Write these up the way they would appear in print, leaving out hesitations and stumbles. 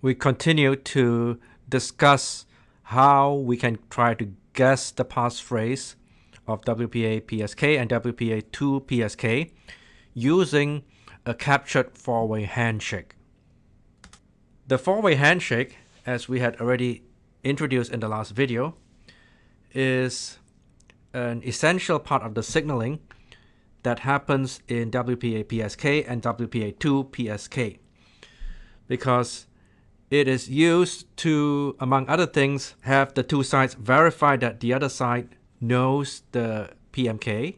we continue to discuss how we can try to guess the passphrase of wpa-PSK and wpa2-PSK using a captured four-way handshake. The four-way handshake, as we had already introduced in the last video, is an essential part of the signaling that happens in wpa-PSK and wpa2-PSK, because it is used to, among other things, have the two sides verify that the other side knows the PMK,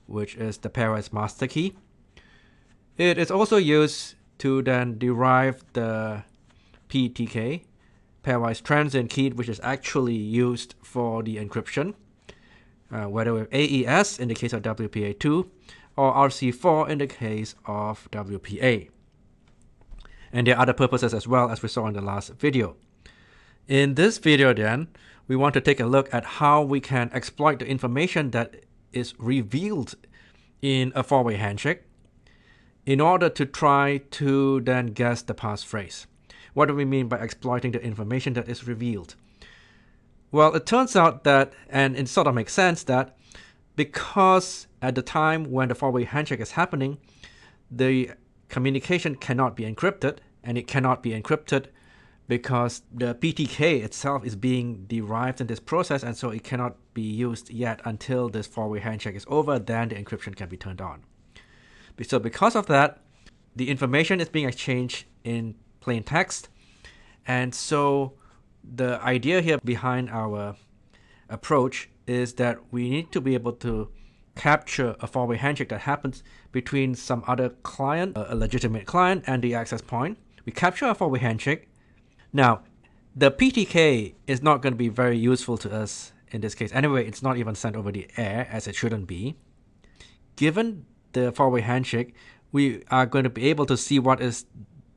which is the pairwise master key. It is also used to then derive the PTK, pairwise transient key, which is actually used for the encryption, whether with AES in the case of WPA2 or RC4 in the case of WPA. And there are other purposes as well, as we saw in the last video. In this video then, we want to take a look at how we can exploit the information that is revealed in a four-way handshake in order to try to then guess the passphrase. What do we mean by exploiting the information that is revealed? Well, it turns out that, and it sort of makes sense, that because at the time when the four-way handshake is happening, the communication cannot be encrypted, and it cannot be encrypted because the PTK itself is being derived in this process, and so it cannot be used yet until this four-way handshake is over. Then the encryption can be turned on. So because of that, the information is being exchanged in plain text, and so the idea here behind our approach is that we need to be able to capture a four-way handshake that happens between some other client, a legitimate client, and the access point. We capture a four-way handshake. Now, the PTK is not going to be very useful to us in this case. Anyway, it's not even sent over the air, as it shouldn't be. Given the four-way handshake, we are going to be able to see what is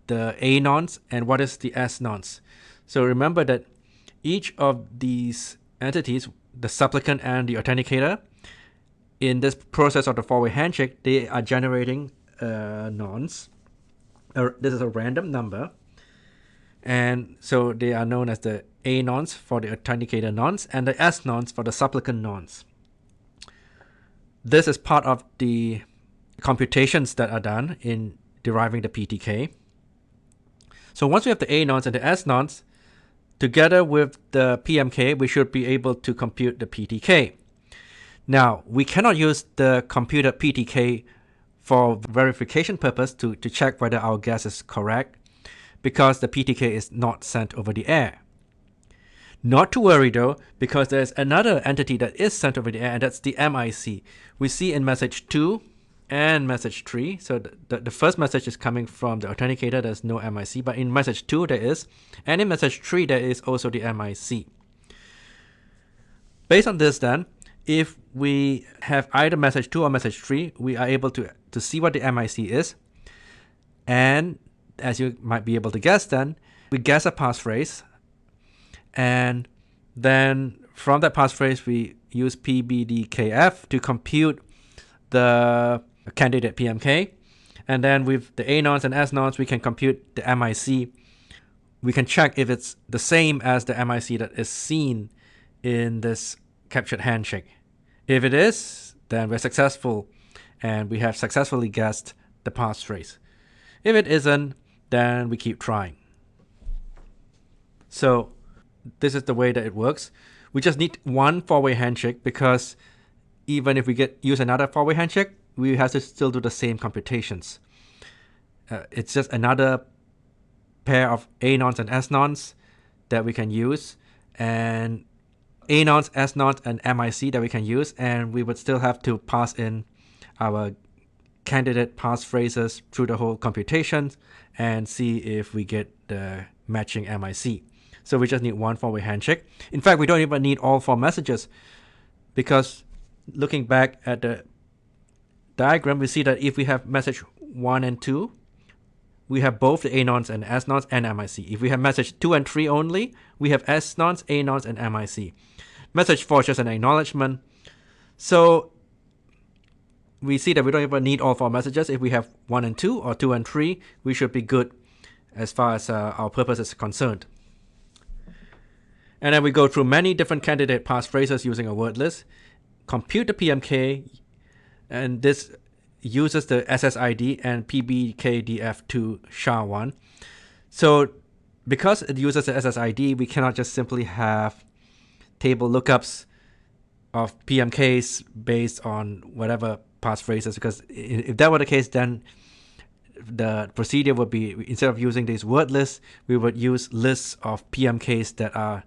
the A nonce and what is the S nonce. So remember that each of these entities, the supplicant and the authenticator, in this process of the four-way handshake, they are generating a nonce. This is a random number. And so they are known as the A nonce for the authenticator nonce and the S nonce for the supplicant nonce. This is part of the computations that are done in deriving the PTK. So once we have the A nonce and the S nonce, together with the PMK, we should be able to compute the PTK. Now, we cannot use the computed PTK for verification purpose to check whether our guess is correct, because the PTK is not sent over the air. Not to worry though, because there's another entity that is sent over the air, and that's the MIC. We see in message 2 and message 3, so the first message is coming from the authenticator, there's no MIC, but in message 2 there is, and in message 3 there is also the MIC. Based on this then, if we have either message 2 or message 3, we are able to see what the MIC is. And as you might be able to guess then, we guess a passphrase. And then from that passphrase, we use PBDKF to compute the candidate PMK. And then with the A nonce and S nonce, we can compute the MIC. We can check if it's the same as the MIC that is seen in this captured handshake. If it is, then we're successful and we have successfully guessed the passphrase. If it isn't, then we keep trying. So this is the way that it works. We just need one four-way handshake, because even if we use another four-way handshake, we have to still do the same computations. It's just another pair of A nonce and S nonce that we can use, and A nonce, S nonce, and MIC that we can use, and we would still have to pass in our candidate passphrases through the whole computation and see if we get the matching MIC. So we just need one four-way handshake. In fact, we don't even need all 4 messages, because looking back at the diagram, we see that if we have message 1 and 2, we have both the A nonce and S nonce and MIC. If we have message 2 and 3 only, we have S nonce, A nonce, and MIC. Message 4 is just an acknowledgement. So we see that we don't even need all 4 messages. If we have 1 and 2 or 2 and 3, we should be good as far as our purpose is concerned. And then we go through many different candidate passphrases using a word list, compute the PMK, and this uses the SSID and PBKDF2 SHA-1. So because it uses the SSID, we cannot just simply have table lookups of PMKs based on whatever passphrases, because if that were the case, then the procedure would be, instead of using these word lists, we would use lists of PMKs that are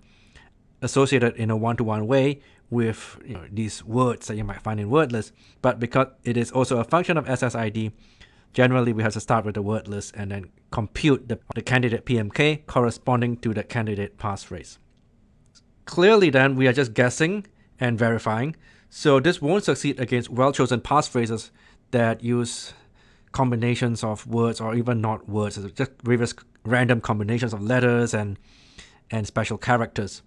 associated in a one-to-one way with these words that you might find in word lists. But because it is also a function of SSID, generally we have to start with the word list and then compute the candidate PMK corresponding to the candidate passphrase. Clearly then, we are just guessing and verifying, so this won't succeed against well-chosen passphrases that use combinations of words or even not words, just various random combinations of letters and special characters.